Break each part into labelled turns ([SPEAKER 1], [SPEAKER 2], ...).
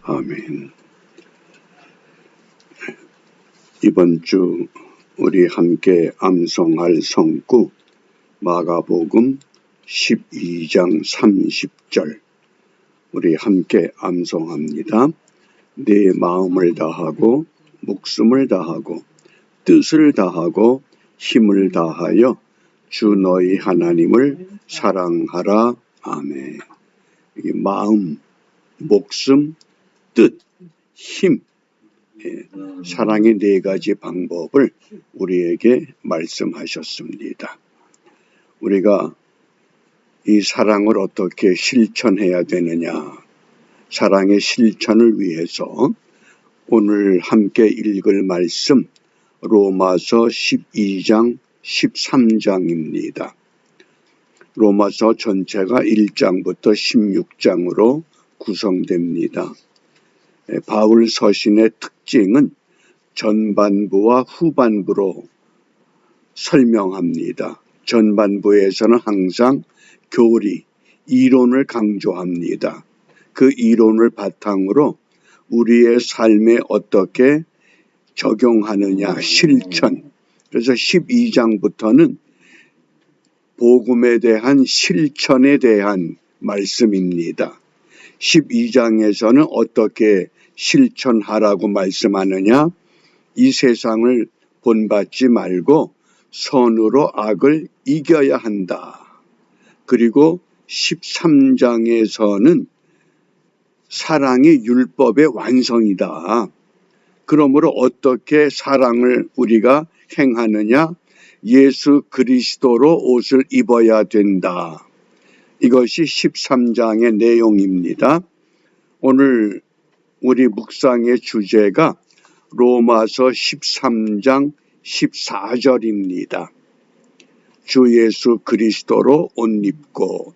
[SPEAKER 1] 아멘. 이번 주 우리 함께 암송할 성구 마가복음 12장 30절 우리 함께 암송합니다. 내 마음을 다하고 목숨을 다하고 뜻을 다하고 힘을 다하여 주 너희 하나님을 사랑하라. 아멘. 이 마음, 목숨, 뜻, 힘, 사랑의 네 가지 방법을 우리에게 말씀하셨습니다. 우리가 이 사랑을 어떻게 실천해야 되느냐, 사랑의 실천을 위해서 오늘 함께 읽을 말씀 로마서 12장 13장입니다. 로마서 전체가 1장부터 16장으로 구성됩니다. 바울 서신의 특징은 전반부와 후반부로 설명합니다. 전반부에서는 항상 교리, 이론을 강조합니다. 그 이론을 바탕으로 우리의 삶에 어떻게 적용하느냐, 실천. 그래서 12장부터는 복음에 대한 실천에 대한 말씀입니다. 12장에서는 어떻게 실천하라고 말씀하느냐? 이 세상을 본받지 말고 선으로 악을 이겨야 한다. 그리고 13장에서는 사랑이 율법의 완성이다. 그러므로 어떻게 사랑을 우리가 행하느냐? 예수 그리스도로 옷을 입어야 된다. 이것이 13장의 내용입니다. 오늘 우리 묵상의 주제가 로마서 13장 14절입니다. 주 예수 그리스도로 옷 입고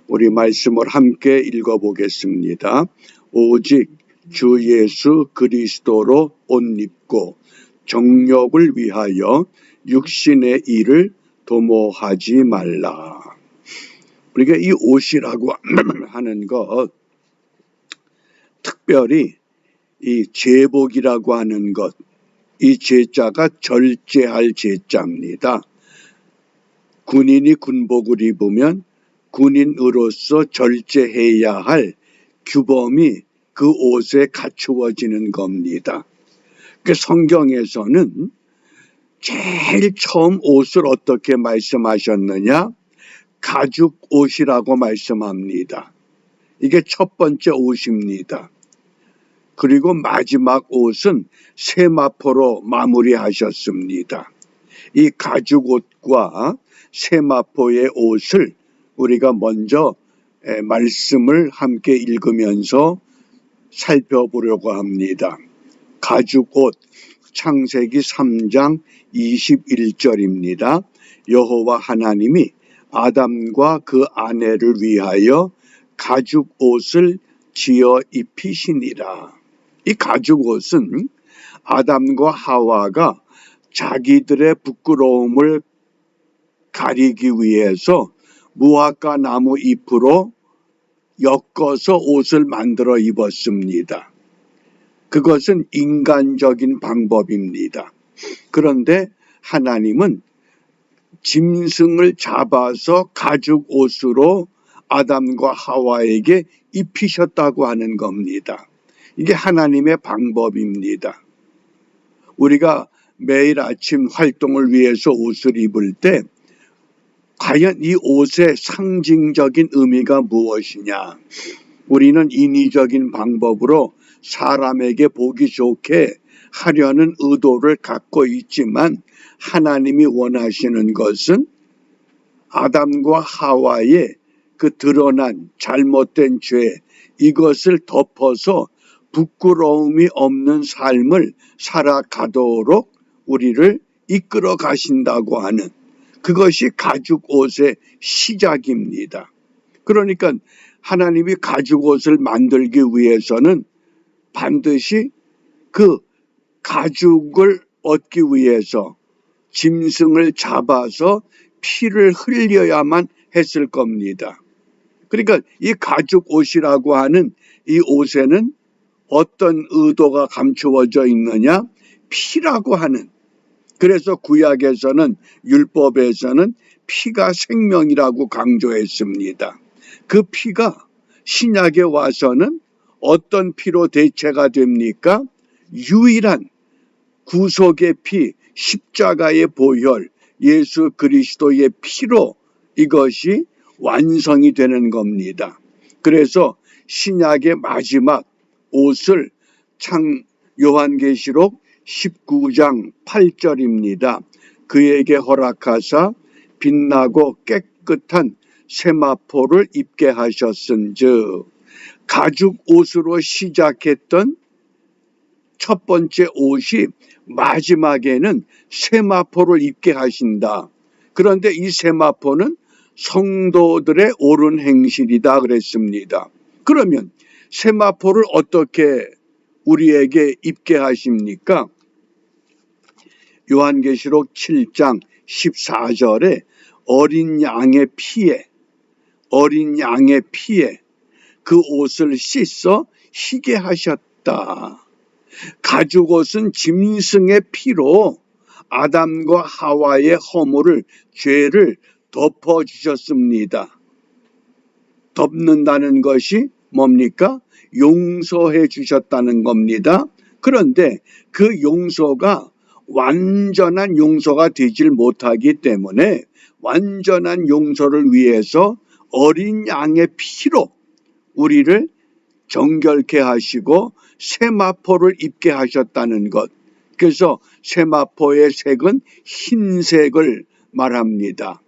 [SPEAKER 1] 우리 말씀을 함께 읽어보겠습니다. 오직 주 예수 그리스도로 옷 입고 정욕을 위하여 육신의 일을 도모하지 말라. 우리가 이 옷이라고 하는 것, 특별히 이 제복이라고 하는 것, 이 제자가 절제할 제자입니다. 군인이 군복을 입으면 군인으로서 절제해야 할 규범이 그 옷에 갖추어지는 겁니다. 그 성경에서는 제일 처음 옷을 어떻게 말씀하셨느냐? 가죽 옷이라고 말씀합니다. 이게 첫 번째 옷입니다. 그리고 마지막 옷은 세마포로 마무리하셨습니다. 이 가죽 옷과 세마포의 옷을 우리가 먼저 말씀을 함께 읽으면서 살펴보려고 합니다. 가죽 옷, 창세기 3장 21절입니다. 여호와 하나님이 아담과 그 아내를 위하여 가죽 옷을 지어 입히시니라. 이 가죽 옷은 아담과 하와가 자기들의 부끄러움을 가리기 위해서 무화과 나무 잎으로 엮어서 옷을 만들어 입었습니다. 그것은 인간적인 방법입니다. 그런데 하나님은 짐승을 잡아서 가죽 옷으로 아담과 하와에게 입히셨다고 하는 겁니다. 이게 하나님의 방법입니다. 우리가 매일 아침 활동을 위해서 옷을 입을 때 과연 이 옷의 상징적인 의미가 무엇이냐? 우리는 인위적인 방법으로 사람에게 보기 좋게 하려는 의도를 갖고 있지만 하나님이 원하시는 것은 아담과 하와의 그 드러난 잘못된 죄, 이것을 덮어서 부끄러움이 없는 삶을 살아가도록 우리를 이끌어 가신다고 하는, 그것이 가죽 옷의 시작입니다. 그러니까 하나님이 가죽 옷을 만들기 위해서는 반드시 그 가죽을 얻기 위해서 짐승을 잡아서 피를 흘려야만 했을 겁니다. 그러니까 이 가죽 옷이라고 하는 이 옷에는 어떤 의도가 감추어져 있느냐? 피라고 하는, 그래서 구약에서는, 율법에서는 피가 생명이라고 강조했습니다. 그 피가 신약에 와서는 어떤 피로 대체가 됩니까? 유일한 구속의 피, 십자가의 보혈, 예수 그리스도의 피로 이것이 완성이 되는 겁니다. 그래서 신약의 마지막 옷을 요한계시록 19장 8절입니다. 그에게 허락하사 빛나고 깨끗한 세마포를 입게 하셨은즉, 가죽 옷으로 시작했던 첫 번째 옷이 마지막에는 세마포를 입게 하신다. 그런데 이 세마포는 성도들의 옳은 행실이다 그랬습니다. 그러면 세마포를 어떻게 우리에게 입게 하십니까? 요한계시록 7장 14절에 어린 양의 피에 그 옷을 씻어 희게 하셨다. 가죽 옷은 짐승의 피로 아담과 하와의 허물을, 죄를 덮어주셨습니다. 덮는다는 것이 뭡니까? 용서해 주셨다는 겁니다. 그런데 그 용서가 완전한 용서가 되질 못하기 때문에 완전한 용서를 위해서 어린 양의 피로 우리를 정결케 하시고 세마포를 입게 하셨다는 것. 그래서 세마포의 색은 흰색을 말합니다.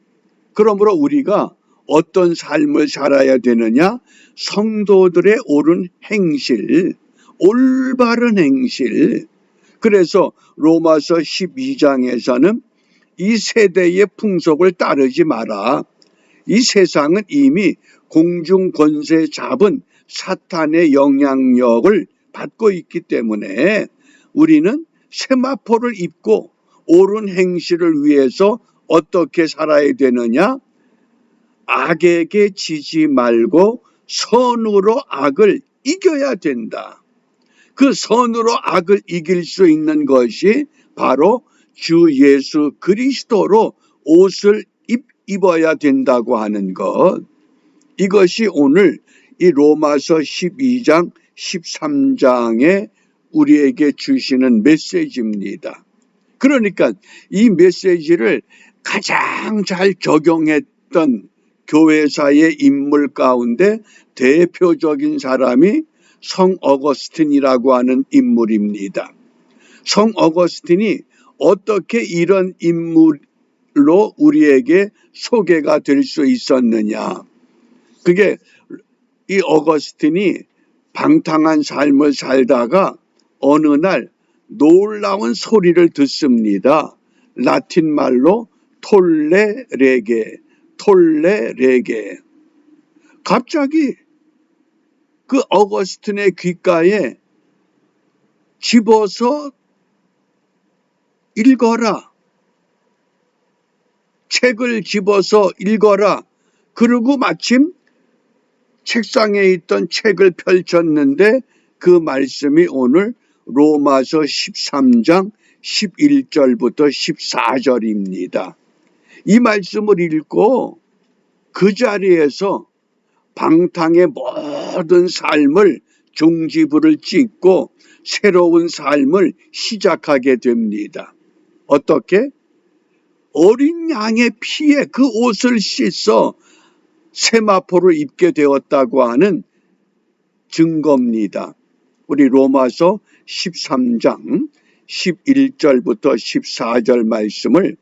[SPEAKER 1] 그러므로 우리가 어떤 삶을 살아야 되느냐? 성도들의 옳은 행실, 올바른 행실. 그래서 로마서 12장에서는 이 세대의 풍속을 따르지 마라. 이 세상은 이미 공중 권세 잡은 사탄의 영향력을 받고 있기 때문에 우리는 세마포를 입고 옳은 행실을 위해서 어떻게 살아야 되느냐? 악에게 지지 말고 선으로 악을 이겨야 된다. 그 선으로 악을 이길 수 있는 것이 바로 주 예수 그리스도로 옷을 입어야 된다고 하는 것. 이것이 오늘 이 로마서 12장 13장에 우리에게 주시는 메시지입니다. 그러니까 이 메시지를 가장 잘 적용했던 교회사의 인물 가운데 대표적인 사람이 성 어거스틴이라고 하는 인물입니다. 성 어거스틴이 어떻게 이런 인물로 우리에게 소개가 될 수 있었느냐? 그게 이 어거스틴이 방탕한 삶을 살다가 어느 날 놀라운 소리를 듣습니다. 라틴 말로 톨레레게, 톨레레게. 갑자기 그 어거스틴의 귓가에 집어서 읽어라. 책을 집어서 읽어라. 그리고 마침 책상에 있던 책을 펼쳤는데 그 말씀이 오늘 로마서 13장 11절부터 14절입니다. 이 말씀을 읽고 그 자리에서 방탕의 모든 삶을 종지부를 찍고 새로운 삶을 시작하게 됩니다. 어떻게? 어린 양의 피에 그 옷을 씻어 세마포를 입게 되었다고 하는 증거입니다. 우리 로마서 13장 11절부터 14절 말씀을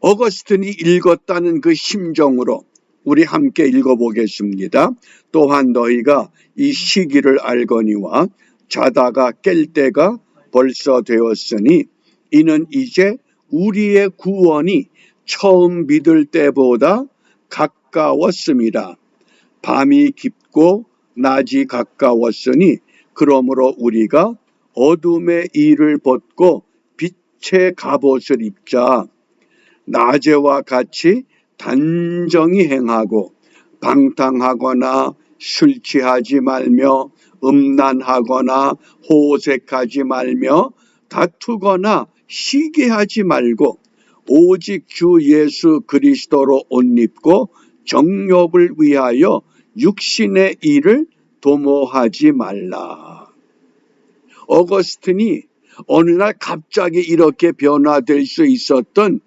[SPEAKER 1] 어거스틴이 읽었다는 그 심정으로 우리 함께 읽어보겠습니다. 또한 너희가 이 시기를 알거니와 자다가 깰 때가 벌써 되었으니 이는 이제 우리의 구원이 처음 믿을 때보다 가까웠습니다. 밤이 깊고 낮이 가까웠으니 그러므로 우리가 어둠의 일을 벗고 빛의 갑옷을 입자. 낮에와 같이 단정히 행하고 방탕하거나 술 취하지 말며 음란하거나 호색하지 말며 다투거나 시기하지 말고 오직 주 예수 그리스도로 옷 입고 정욕을 위하여 육신의 일을 도모하지 말라. 어거스틴이 어느 날 갑자기 이렇게 변화될 수 있었던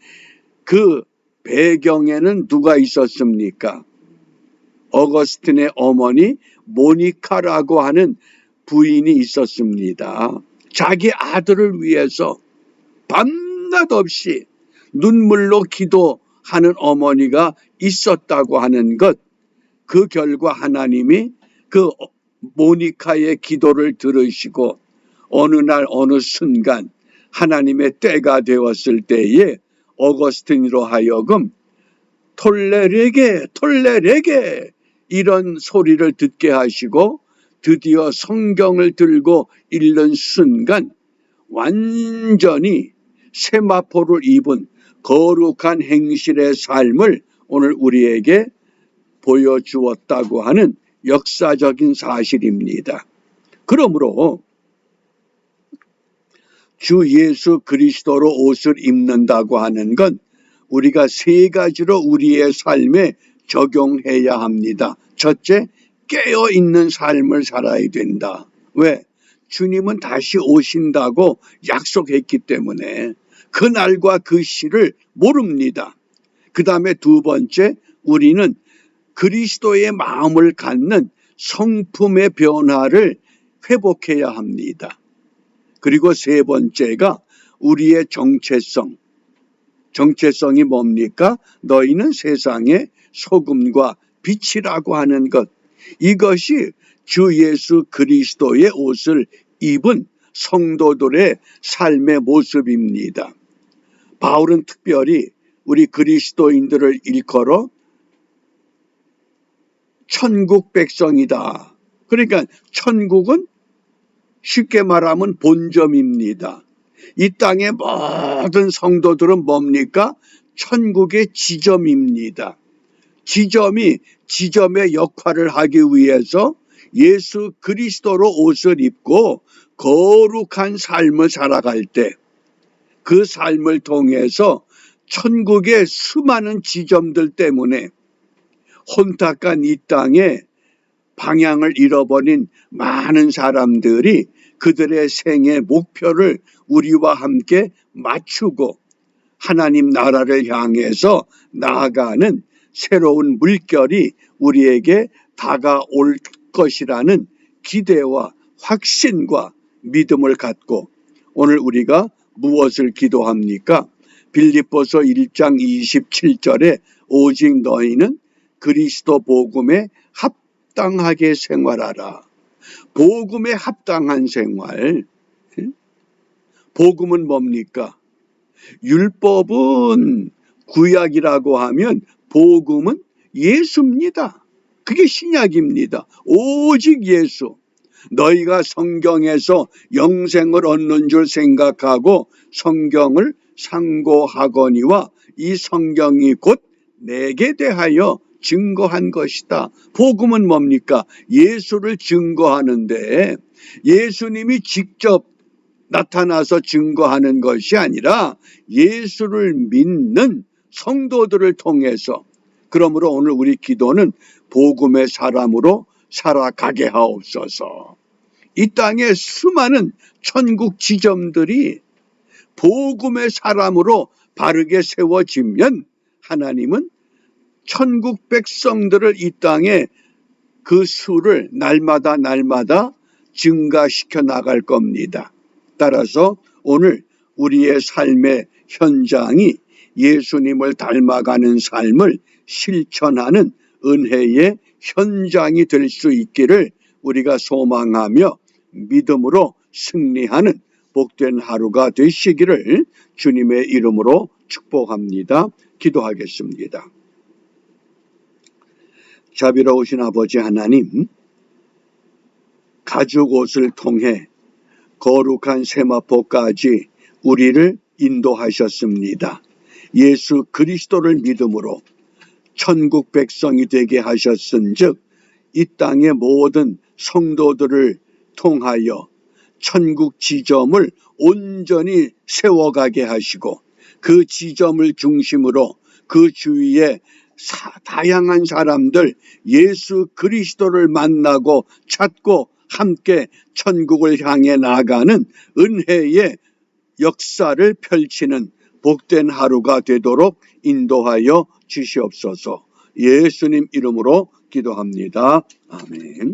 [SPEAKER 1] 그 배경에는 누가 있었습니까? 어거스틴의 어머니 모니카라고 하는 부인이 있었습니다. 자기 아들을 위해서 밤낮 없이 눈물로 기도하는 어머니가 있었다고 하는 것, 그 결과 하나님이 그 모니카의 기도를 들으시고 어느 날 어느 순간 하나님의 때가 되었을 때에 어거스틴으로 하여금 톨레레게 톨레레게 이런 소리를 듣게 하시고 드디어 성경을 들고 읽는 순간 완전히 세마포를 입은 거룩한 행실의 삶을 오늘 우리에게 보여주었다고 하는 역사적인 사실입니다. 그러므로 주 예수 그리스도로 옷을 입는다고 하는 건 우리가 세 가지로 우리의 삶에 적용해야 합니다. 첫째, 깨어있는 삶을 살아야 된다. 왜? 주님은 다시 오신다고 약속했기 때문에 그날과 그 시를 모릅니다. 그 다음에 두 번째, 우리는 그리스도의 마음을 갖는 성품의 변화를 회복해야 합니다. 그리고 세 번째가 우리의 정체성이 뭡니까? 너희는 세상의 소금과 빛이라고 하는 것. 이것이 주 예수 그리스도의 옷을 입은 성도들의 삶의 모습입니다. 바울은 특별히 우리 그리스도인들을 일컬어 천국 백성이다. 그러니까 천국은 쉽게 말하면 본점입니다. 이 땅의 모든 성도들은 뭡니까? 천국의 지점입니다. 지점의 역할을 하기 위해서 예수 그리스도로 옷을 입고 거룩한 삶을 살아갈 때 그 삶을 통해서 천국의 수많은 지점들 때문에 혼탁한 이 땅에 방향을 잃어버린 많은 사람들이 그들의 생의 목표를 우리와 함께 맞추고 하나님 나라를 향해서 나아가는 새로운 물결이 우리에게 다가올 것이라는 기대와 확신과 믿음을 갖고 오늘 우리가 무엇을 기도합니까? 빌립보서 1장 27절에 오직 너희는 그리스도 복음에 합당하게 생활하라. 복음에 합당한 생활. 복음은 뭡니까? 율법은 구약이라고 하면 복음은 예수입니다. 그게 신약입니다. 오직 예수. 너희가 성경에서 영생을 얻는 줄 생각하고 성경을 상고하거니와 이 성경이 곧 내게 대하여 증거한 것이다. 복음은 뭡니까? 예수를 증거하는데 예수님이 직접 나타나서 증거하는 것이 아니라 예수를 믿는 성도들을 통해서. 그러므로 오늘 우리 기도는 복음의 사람으로 살아가게 하옵소서. 이 땅에 수많은 천국 지점들이 복음의 사람으로 바르게 세워지면 하나님은 천국 백성들을 이 땅에 그 수를 날마다 증가시켜 나갈 겁니다. 따라서 오늘 우리의 삶의 현장이 예수님을 닮아가는 삶을 실천하는 은혜의 현장이 될 수 있기를 우리가 소망하며 믿음으로 승리하는 복된 하루가 되시기를 주님의 이름으로 축복합니다. 기도하겠습니다. 자비로우신 아버지 하나님, 가죽 옷을 통해 거룩한 세마포까지 우리를 인도하셨습니다. 예수 그리스도를 믿음으로 천국 백성이 되게 하셨은즉 이 땅의 모든 성도들을 통하여 천국 지점을 온전히 세워가게 하시고 그 지점을 중심으로 그 주위에 다양한 사람들 예수 그리스도를 만나고 찾고 함께 천국을 향해 나가는 은혜의 역사를 펼치는 복된 하루가 되도록 인도하여 주시옵소서. 예수님 이름으로 기도합니다. 아멘.